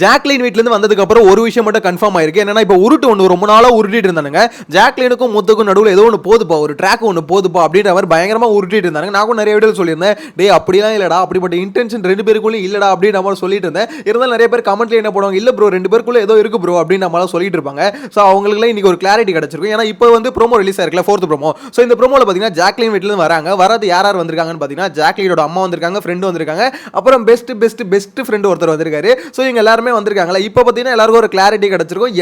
Jacqueline வீட்லேருந்து வந்ததுக்கு அப்புறம் ஒரு விஷயம் மட்டும் கன்ஃபார்ம் ஆயிருக்கு. என்னன்னா இப்போ உருட்டு ஒன்று ரொம்ப நாளாக உருட்டிட்டு இருந்தானுங்க. ஜாக்லினுக்கும் முத்துக்கும் நடுவில் ஏதோ ஒன்று போதுப்பா, ஒரு ட்ராக் ஒன்று போதுப்பா அப்படின்ற மாதிரி பயங்கரமாக உருட்டிட்டு இருந்தாங்க. நான் கூட நிறைய வீடியோ சொல்லியிருந்தேன், டே அப்படிலாம் இல்லடா, அப்படிப்பட்ட இன்டென்ஷன் ரெண்டு பேருக்குள்ளே இல்லடா அப்படின்ற மாதிரி சொல்லிட்டு இருந்தேன். இருந்தாலும் நிறைய பேர் கமெண்ட்ல என்ன போடுவாங்க, இல்லை ப்ரோ ரெண்டு பேருக்குள்ள ஏதோ இருக்கு ப்ரோ அப்படின்னு நம்மளால சொல்லிட்டு இருப்பாங்க. ஸோ அவங்களுக்குலாம் இன்னைக்கு ஒரு கிளாரிட்டி கிடைச்சிருக்கும். ஏன்னா இப்போ வந்து ப்ரோமோ ரிலீஸ் ஆயிருக்கல, 4th ப்ரோமோ. ஸோ இந்த ப்ரோமோவில் பார்த்தீங்கன்னா ஜாக்லின் வீட்டிலேருந்து வராங்க. வரது யார் யார் வந்திருக்காங்கன்னு பார்த்தீங்கன்னா ஜாக்லினோட அம்மா வந்திருக்காங்க, ஃப்ரெண்டு வந்திருக்காங்க, அப்புறம் பெஸ்ட் ஃப்ரெண்டு ஒருத்தர் வந்திருக்காரு. ஸோ இவங்க எல்லாருமே வந்திருக்காங்களா. இப்போ பார்த்தீங்கன்னா எல்லாருக்கும் ஒரு கிளாரிட்டி கிடைச்சிருக்கும்,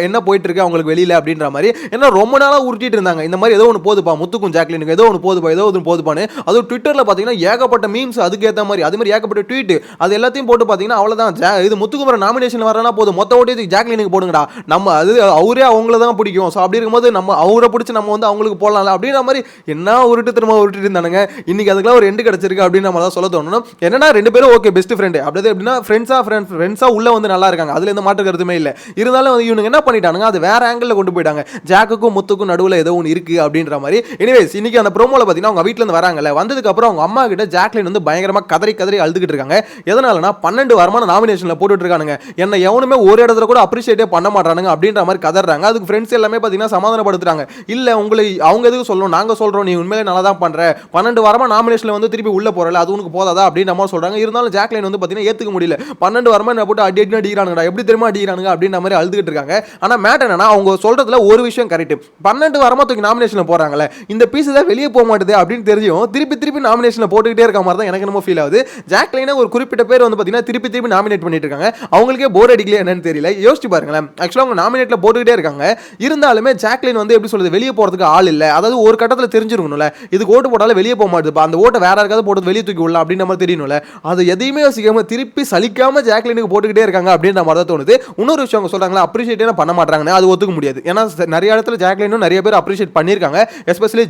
என்ன போயிட்டு இருக்கு அவங்களுக்கு வெளியில அப்படின்ற மாதிரி. ஏன்னா ரொம்ப நாளா உருட்டிட்டு இருந்தாங்க, இந்த மாதிரி ஏதோ ஒன்று போதுப்பா முத்துக்கும் ஜாக்லினுக்கு ஏதோ ஒன்று போதுப்பா, ஏதோ ஒன்று போதுப்பான்னு. அதுவும் ட்விட்டர்ல பார்த்தீங்கன்னா ஏகப்பட்ட மீம்ஸ், அதுக்கு ஏற்ற மாதிரி அது மாதிரி ஏகப்பட்ட ட்வீட், அது எல்லாத்தையும் போட்டு பார்த்தீங்கன்னா அவ்வளோதான். இது முத்துக்குமரன் நாமினேஷன் வரனா போதும், மொத்த ஓட்டி ஜாக்லினுக்கு போடுங்கடா, நம்ம அது அவரே அவங்கள தான் பிடிக்கும். ஸோ அப்படி இருக்கும்போது நம்ம அவரை பிடிச்சி நம்ம வந்து அவங்களுக்கு போடலாம்ல அப்படின்ற மாதிரி என்ன உருட்டு திரும்ப உருட்டிட்டு இருந்தானுங்க. இன்னைக்கு அதுக்கெல்லாம் ஒரு எண்டு கிடைச்சிருக்கு அப்படின்னு நம்ம தான் சொல்ல தோணும். என்னன்னா ரெண்டு பேரும் ஓகே பெஸ்ட் ஃப்ரெண்டு அப்படியே எப்படின்னா ஃப்ரெண்ட்ஸா உள்ள வந்து நல்லா இருக்காங்க, அதுல எந்த மாற்று கருத்துமே இல்லை. இருந்தாலும் இவனுங்க என்ன பண்ணிட்டானுங்க, அது வேற ஆங்கிள் கொண்டு போயிட்டாங்க. ஜாக்குக்கும் முத்துக்கும் நடுவில் ஏதோ ஒன்று இருக்கு அப்படின்ற மாதிரி. எனிவேஸ் இன்னைக்கு அந்த ப்ரோமோல பார்த்தீங்கன்னா அவங்க வீட்டில் இருந்து வராங்கல்ல, வந்ததுக்கு அப்புறம் அவங்க அம்மா கிட்ட ஜாக்லின் வந்து பயங்கரமா கதறி அழுதுகிட்டு இருக்காங்க. எதனாலனா 12 வாரமான நாமினேஷன்ல போட்டுட்டு இருக்கானுங்க, என்ன எவனுமே ஒரு இடத்துல கூட அப்ரிஷியேட்டே பண்ண மாட்டானுங்க அப்படின்ற மாதிரி கதறாங்க. அதுக்கு ஃப்ரெண்ட்ஸ் எல்லாமே பார்த்தீங்கன்னா சமாதானப்படுத்துறாங்க. இல்ல உங்களை அவங்க எதுக்கு சொல்லணும், நாங்க சொல்றோம், நீ உண்மையிலே நல்லா தான் பண்ற, 12 வாரமா நாமினேஷன்ல வந்து திருப்பி உள்ள போறல, அது உனக்கு போதாதா அப்படின்னு நம்ம சொல்றாங்க. இருந்தாலும் ஜாக்லின் வந்து பார்த்தீங்கன்னா ஏத்துக்க முடியல. 12 வாரமா என்ன போட்டு அடிக்கிறானுங்கடா, எப்படி தெரியுமா அடிக்கிறானுங்க அப்படின்ற மாதிரி அழுதுகிட்டு இருக்காங்க. ஆனா மேட்டர் என்னன்னா அவங்க சொல்றதுல ஒரு விஷயம் கரெக்ட், 12 வாரமா தூக்கி நாமினேஷன்ல போறாங்கல்ல, இந்த பீஸ் தான் வெளியே போக மாட்டேது அப்படின்னு தெரியும், திருப்பி நாமினேஷன்ல போட்டுக்கிட்டே இருக்க மாதிரி தான் எனக்கு என்னமோ ஃபீல் ஆகுது. ஜாக்லினை ஒரு குறிப்பிட்ட பேர் வந்து பார்த்தீங்கன்னா திருப்பி நாமினேட் பண்ணிட்டு இருக்காங்க. அவங்களுக்கே போர் அடிக்கல என்னன்னு தெரியல. யோசிச்சு பாருங்களேன், ஆக்சுவலா அவங்க நாமினேட்ல போட்டுக்கிட்டே இருக்காங்க, இருந்தாலுமே ஜாக்லின் வந்து எப்படி சொல்றது, வெளியே போறதுக்கு ஆள் இல்ல. அதாவது ஒரு கட்டத்தில் தெரிஞ்சிருக்கணும்ல, இதுக்கு ஓட்டு போட்டாலும் வெளியே போக மாட்டேது, அந்த ஓட்டை வேற யாருக்காவது போட்டு வெளியே தூக்கி விடலாம் அப்படின்னு நம்ம தெரியணும்ல. அது எதையுமே யோசிக்காம திருப்பி சலிக்காம ஜாக்லினுக்கு போட்டுக்கிட்டே இருக்காங்க அப்படின்ற மாதிரி தான் தோணுது. இன்னொரு விஷயம் அவங்க சொல்றாங்களா, அப்ரிஷியேட்டே பண்ண மாட்டாங்கன்னு, அது ஒத்துக்க முடியாது. ஏன்னா நிறைய இடத்துல ஜாக்லினும் நிறைய பேர் அப்ரிஷியேட் பண்ணியிருக்காங்க. எஸ்பெஷலி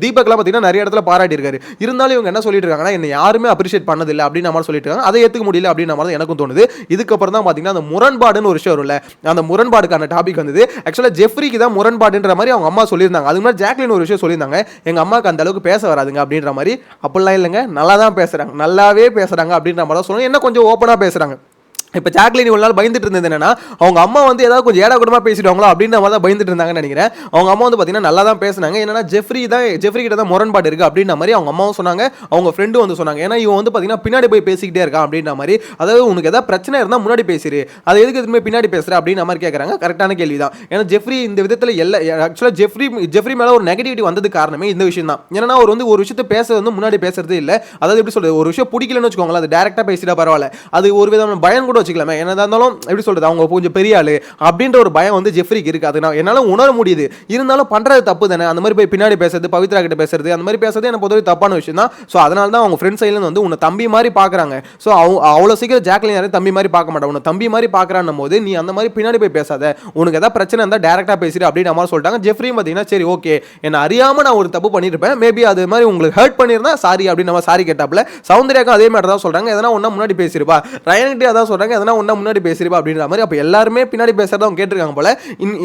தீபக்லாம் பார்த்தீங்கன்னா நிறைய இடத்துல பாராட்டி இருக்காரு. இருந்தாலும் இவங்க என்ன சொல்லிட்டு இருக்காங்கன்னா, என்ன யாருமே அப்ரிஷியேட் பண்ணதில்லை அப்படின்னு நம்ம சொல்லிட்டு இருக்காங்க. அதை ஏற்றுக்க முடியல அப்படின்னு மாதிரி எனக்கும் தோணுது. இதுக்கப்புறம் தான் பார்த்தீங்கன்னா அந்த முரண்பாடுன்னு ஒரு விஷயம் வரும்ல, அந்த முரண்பாடுக்கான டாபிக் வந்தது. ஆக்சுவலா ஜெஃப்ரிக்கு தான் முரண்பாடுன்ற மாதிரி அவங்க அம்மா சொல்லியிருந்தாங்க. அதுக்கு மாதிரி ஜாக்லின் ஒரு விஷயம் சொல்லியிருந்தாங்க, எங்க அம்மாவுக்கு அந்த அளவுக்கு பேச வராதுங்க அப்படின்ற மாதிரி. அப்படிலாம் இல்லைங்க, நல்லா தான் பேசுறாங்க, நல்லாவே பேசுறாங்க அப்படின்ற மாதிரி தான் சொல்லுவாங்க. என்ன கொஞ்சம் ஓப்பனாக பேசுறாங்க. இப்போ ஜாக்லின் இவ்வளோ நாள் பயந்துட்டு இருந்தது என்னன்னா, அவங்க அம்மா வந்து ஏதாவது கொஞ்சம் ஏடா கூடமா பேசிடுவாங்களோ அப்படின்ற மாதிரி தான் பயந்துட்டு இருந்தாங்கன்னு நினைக்கிறேன். அவங்க அம்மா வந்து பார்த்தீங்கன்னா நல்லா தான் பேசினாங்க. என்னன்னா ஜெஃப்ரி கிட்ட தான் முரண்பாடு இருக்கு அப்படின்ற மாதிரி அவங்க அம்மாவும் சொன்னாங்க, அவங்க ஃப்ரெண்டும் வந்து சொன்னாங்க. ஏன்னா இவன் வந்து பார்த்தீங்கன்னா பின்னாடி போய் பேசிக்கிட்டே இருக்கான் அப்படின்ற மாதிரி. அதாவது உனக்கு ஏதாவது பிரச்சனை இருந்தால் முன்னாடி பேசிடு, அதை எதுக்கு எதுவுமே பின்னாடி பேசுற அப்படின்ற மாதிரி கேட்குறாங்க. கரெக்டான கேள்வி தான். ஏன்னா ஜெஃப்ரி இந்த விதத்தில் ஆக்சுவலாக ஜெஃப்ரி மேலே ஒரு நெகட்டிவிட்டி வந்தது காரணமே இந்த விஷயம் தான். ஏன்னா அவர் வந்து ஒரு விஷயத்தை பேசுறது வந்து முன்னாடி பேசுறதே இல்லை. அதாவது எப்படி சொல்றது, ஒரு விஷயம் பிடிக்கலன்னு வச்சுக்கோங்களேன், அது டேரக்டாக பேசிட்டா பரவாயில்ல, அது ஒரு விதமான பயம் கூட வச்சுக்கலாமே. என்னதான் இருந்தாலும் எப்படி சொல்றது, அவங்க கொஞ்சம் பெரிய ஆளு அப்படின்ற ஒரு பயம் வந்து ஜெஃப்ரிக்கு இருக்கு. அது நான் என்னால உணர முடியுது. இருந்தாலும் பண்றது தப்பு தானே, அந்த மாதிரி போய் பின்னாடி பேசுறது, பவித்ரா கிட்ட பேசுறது, அந்த மாதிரி பேசுறது எனக்கு பொதுவாக தப்பான விஷயம் தான். ஸோ அதனால தான் அவங்க ஃப்ரெண்ட்ஸ் சைட்ல வந்து உன்னை தம்பி மாதிரி பாக்குறாங்க. ஸோ அவ்வளோ சீக்கிரம் ஜாக்லின் யாரும் தம்பி மாதிரி பார்க்க மாட்டான், உன்னை தம்பி மாதிரி பாக்குறான் போது நீ அந்த மாதிரி பின்னாடி போய் பேசாத, உனக்கு ஏதாவது பிரச்சனை இருந்தால் டேரக்டா பேசிடு அப்படின்னு அம்மா சொல்லிட்டாங்க. ஜெஃப்ரியும் பார்த்தீங்கன்னா சரி ஓகே, என்ன அறியாம நான் ஒரு தப்பு பண்ணிருப்பேன், மேபி அது மாதிரி உங்களுக்கு ஹர்ட் பண்ணியிருந்தா சாரி அப்படின்னு நம்ம சாரி கேட்டாப்ல. சௌந்தர்யாக்கும் அதே மாதிரி தான் சொல்றாங்க, எதனா ஒன்னா முன்னாடி பேசிருப்பா. ரயன்கிட்டே அதான் சொல்றாங்க, எதனா ஒன்னா முன்னாடி பேசிருப்பா அப்படின்ற மாதிரி. அப்போ எல்லாருமே பின்னாடி பேசுறத அவங்க கேட்டிருக்காங்க போல.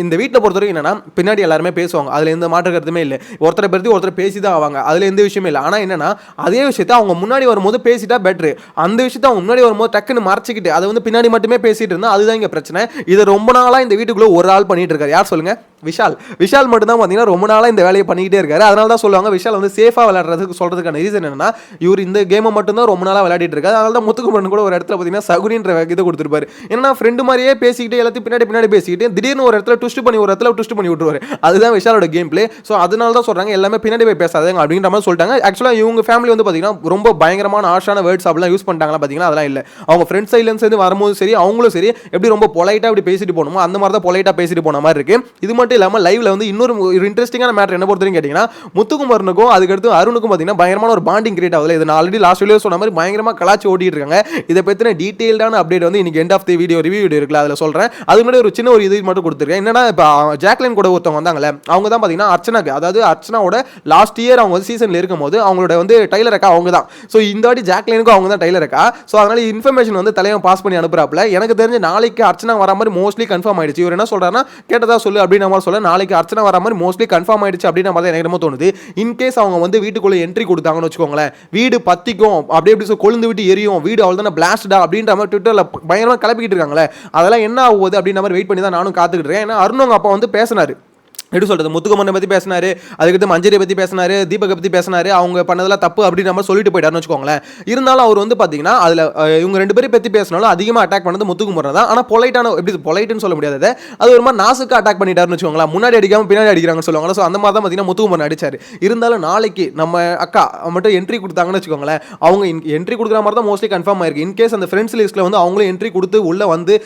இந்த வீட்டில் பொறுத்தவரைக்கும் என்னன்னா பின்னாடி எல்லாருமே பேசுவாங்க, அதுல எந்த மாற்று கருத்துமே இல்லை. ஒருத்தரை பற்றி ஒருத்தர் பேசி தான் ஆவாங்க, அதுல எந்த விஷயமே இல்லை. ஆனா என்னன்னா அதே விஷயத்தை அவங்க முன்னாடி வரும்போது பேசிட்டா பெட்ரு, அந்த விஷயத்தை அவங்க முன்னாடி வரும்போது டக்குன்னு மறைச்சிக்கிட்டு அதை வந்து பின்னாடி மட்டுமே பேசிட்டு இருந்தா அதுதான் இங்க பிரச்சனை. இதை ரொம்ப நாளா இந்த வீட்டுக்குள்ள ஒரு ஆள் பண்ணிட்டு இருக்காரு. யார் சொல்லுங்க? விஷால் மட்டும் தான் பார்த்தீங்கன்னா ரொம்ப நாளாக இந்த வேலையை பண்ணிக்கிட்டே இருக்காரு. அதனால தான் சொல்லுவாங்க விஷால் வந்து சேஃபாக விளையாடுறதுக்கு சொல்றதுக்கான ரீசன் என்னன்னா, இவர் இந்த கேமை மட்டும்தான் ரொம்ப நாளாக விளையாடிட்டு இருக்காரு. அதனால தான் முத்துக்குமரன் கூட ஒரு இடத்துல பார்த்தீங்கன்னா சகுனின்ற இதை கொடுத்துருப்பாரு. ஏன்னா ஃப்ரெண்டு மாதிரியே பேசிக்கிட்டு எல்லாத்தையும் பின்னாடி பேசிக்கிட்டு திடீர்னு ஒரு இடத்துல ட்விஸ்ட் பண்ணி விட்டுருவாரு. அதுதான் விஷாலோட கேம் பிளே. ஸோ அதனால தான் சொல்றாங்க எல்லாமே பின்னாடி போய் பேசாதீங்க அப்படின்ற மாதிரி சொல்லிட்டாங்க. ஆக்சுவலாக இவங்க ஃபேமிலி வந்து பார்த்தீங்கன்னா ரொம்ப பயங்கரமான ஆஷான வேர்ட்ஸ் அப்படிலாம் யூஸ் பண்ணிட்டாங்களா பார்த்தீங்கன்னா, அதெல்லாம் இல்லை. அவங்க ஃப்ரெண்ட்ஸ் சைட்லேருந்து சேர்ந்து வரும்போது சரி, அவங்களும் சரி எப்படி ரொம்ப பொலைட்டாக அப்படி பேசிட்டு போகணுமோ அந்த மாதிரி தான் பொலைட்டாக பேசிட்டு போன மாதிரி இருக்கு. இது மட்டும் இல்லாமல் லைவ்ல வந்து இன்னொரு இன்ட்ரெஸ்டிங்கான மேட்டர் என்ன பொறுத்தவரைக்கும் கேட்டீங்கன்னா, முத்துக்குமரனுக்கும் அதுக்கடுத்து அருணுக்கும் பார்த்தீங்கன்னா பயங்கரமான ஒரு பாண்டிங் கிரியேட் ஆகுது. இது நான் ஆல்ரெடி லாஸ்ட் வீடியோ சொன்ன மாதிரி பயங்கரமா கலாச்சி ஓடிட்டு இருக்காங்க. இதை பற்றின டீட்டெயில்டான அப்டேட் வந்து இன்னைக்கு end of the video review video இருக்குல்ல, அதில் சொல்றேன். அது முன்னாடி ஒரு சின்ன ஒரு இது மட்டும் கொடுத்துருக்கேன். என்னன்னா இப்போ ஜாக்லின் கூட ஒருத்தவங்க வந்தாங்கல்ல, அவங்க தான் பார்த்தீங்கன்னா அர்ச்சனாக்கு, அதாவது அர்ச்சனாவோட லாஸ்ட் இயர் அவங்க வந்து சீசன்ல இருக்கும்போது அவங்களோட வந்து டைலர் அக்கா அவங்க தான். ஸோ இந்த வாட்டி ஜாக்லினுக்கும் அவங்க தான் டைலர் அக்கா. ஸோ அதனால இன்ஃபர்மேஷன் வந்து தலைவன் பாஸ் பண்ணி அனுப்புறாப்ல. எனக்கு தெரிஞ்ச நாளைக்கு அர்ச்சனா வர மாதிரி மோஸ்ட்லி கன்ஃபார்ம் ஆயிடுச்சு. இவர் என்ன சொல்றாருன்னா கேட்டதா சொல்லு அப்படின்னு நம்ம வர சொல்ல நாளைக்கு அர்ச்சனா வர மாதிரி மோஸ்ட்லி கன்ஃபார்ம் ஆயிடுச்சு அப்படின்ற மாதிரி எனக்கு என்னமோ தோணுது. இன்கேஸ் அவங்க வந்து வீட்டுக்குள்ள என்ட்ரி கொடுத்தாங்கன்னு வச்சுக்கோங்களேன், வீடு பத்திக்கும் அப்படி சொல்லி கொழுந்து விட்டு எரியும், வீடு அவள் தானே பிளாஸ்டா அப்படின்ற மாதிரி ட்விட்டர்ல பயங்கரமா கிளப்பிக்கிட்டு இருக்காங்களே, அதெல்லாம் என்ன ஆகுது அப்படின்ற மாதிரி வெயிட் பண்ணி தான் நானும் காத்துக்கிட்டு இருக்கேன். ஏன்னா அருண் அப்பா வந்து பேசினாரு, எப்படி சொல்கிறது, முத்துக்குமரனை பற்றி பேசினாரு, அதுக்கடுத்து மஞ்சரியை பற்றி பேசினாரு, தீபகை பற்றி பேசினாரு, அவங்க பண்ணதெல்லாம் தப்பு அப்படின்ற மாதிரி சொல்லிட்டு போயிட்டாருன்னு வச்சுக்கோங்களேன். இருந்தாலும் அவர் வந்து பார்த்தீங்கன்னா அதில் இவங்க 2 பேரும் பற்றி பேசினாலும் அதிகமாக அட்டாக் பண்ணது முத்துக்குமரன் தான். ஆனால் பொலைட்டான, எப்படி பொலைட்டுன்னு சொல்ல முடியாது, அது ஒரு மாதிரி நாசுக்கு அட்டாக் பண்ணிட்டாருன்னு வச்சுக்கோங்களேன். முன்னாடி அடிக்காமல் பின்னாடி அடிக்கிறாங்கன்னு சொல்லுவாங்க. ஸோ அந்த மாதிரி தான் பார்த்தீங்கன்னா முத்துக்குமரன் அடிச்சார். இருந்தாலும் நாளைக்கு நம்ம அக்கா மட்டும் என்ட்ரி கொடுத்தாங்கன்னு வச்சுக்கோங்களேன், அவங்க என்ட்ரி கொடுக்குற மாதிரி தான் மோஸ்ட்லி கன்ஃபார்ம் ஆயிருக்கு. இன்கேஸ் அந்த ஃப்ரெண்ட்ஸ் லிஸ்ட்டில் வந்து அவங்களும் என்ட்ரி கொடுத்து உள்ளே வந்து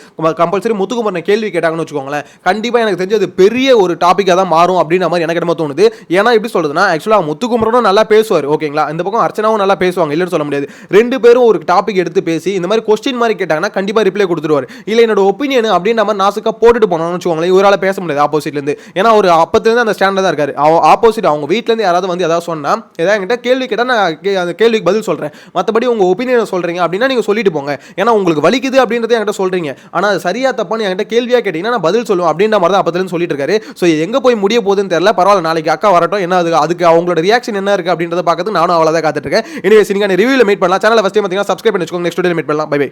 கம்பல்சரி முத்துக்குமரனை கேள்வி கேட்டாங்கன்னு வச்சுக்கோங்களேன், கண்டிப்பாக எனக்கு தெரிஞ்சது பெரிய ஒரு டாப்பிக்காக தான் மாறும் அப்படின்னு எனக்கு என்னமோ தோணுது. ஏன்னா எப்படி சொல்றதுன்னா, ஆக்சுவலா முத்துக்குமரனும் நல்லா பேசுவார், ஓகேங்களா, இந்த பக்கம் அர்ச்சனாவும் நல்லா பேசுவாங்க, இல்லைன்னு சொல்ல முடியாது. 2 பேரும் ஒரு டாபிக் எடுத்து பேசி இந்த மாதிரி கொஸ்டின் மாதிரி கேட்டாங்கன்னா கண்டிப்பா ரிப்ளை கொடுத்துருவாரு. இல்ல என்னோட ஒப்பீனியன் அப்படின்ற மாதிரி நாசுக்கா போட்டுட்டு போனோம்னு வச்சுக்கோங்களேன், இவரால பேச முடியாது ஆப்போசிட்ல இருந்து. ஏன்னா ஒரு அப்பத்துல இருந்து அந்த ஸ்டாண்ட்ல தான் இருக்காரு. ஆப்போசிட் அவங்க வீட்ல இருந்து யாராவது வந்து ஏதாவது சொன்னா, ஏதாவது என்கிட்ட கேள்வி கேட்டா நான் அந்த கேள்விக்கு பதில் சொல்றேன், மற்றபடி உங்க ஒப்பீனியன் சொல்றீங்க அப்படின்னா நீங்க சொல்லிட்டு போங்க, ஏன்னா உங்களுக்கு வலிக்குது அப்படின்றத என்கிட்ட சொல்றீங்க, ஆனா சரியா தப்பான்னு என்கிட்ட கேள்வியா கேட்டீங்கன்னா நான் பதில் சொல்லுவேன் அப்படின்ற மாதிரி தான் அப்பத்துல இருந்து சொல்லிட்டு இருக்காரு. ஸோ எங்க போய் முடிய போகுதுன்னு தெரியல. பரவாயில்ல, நாளைக்கு அக்கா வரட்டும், என்ன அதுக்கு அவங்களோட ரியாக்ஷன் என்ன இருக்கு அப்படின்றத பார்க்கறதுக்கு நானும் அவ்வளவுதான் காத்துட்டு இருக்கேன். எனிவே சினிகான ரிவ்யூல மீட் பண்ணலாம். சேனலை ஃபர்ஸ்ட் டைம் பார்த்தீங்கன்னா சப்ஸ்கிரைப் பண்ணி வச்சுக்கோங்க. நெக்ஸ்ட் வீடியோல மீட் பண்ணலாம். Bye by.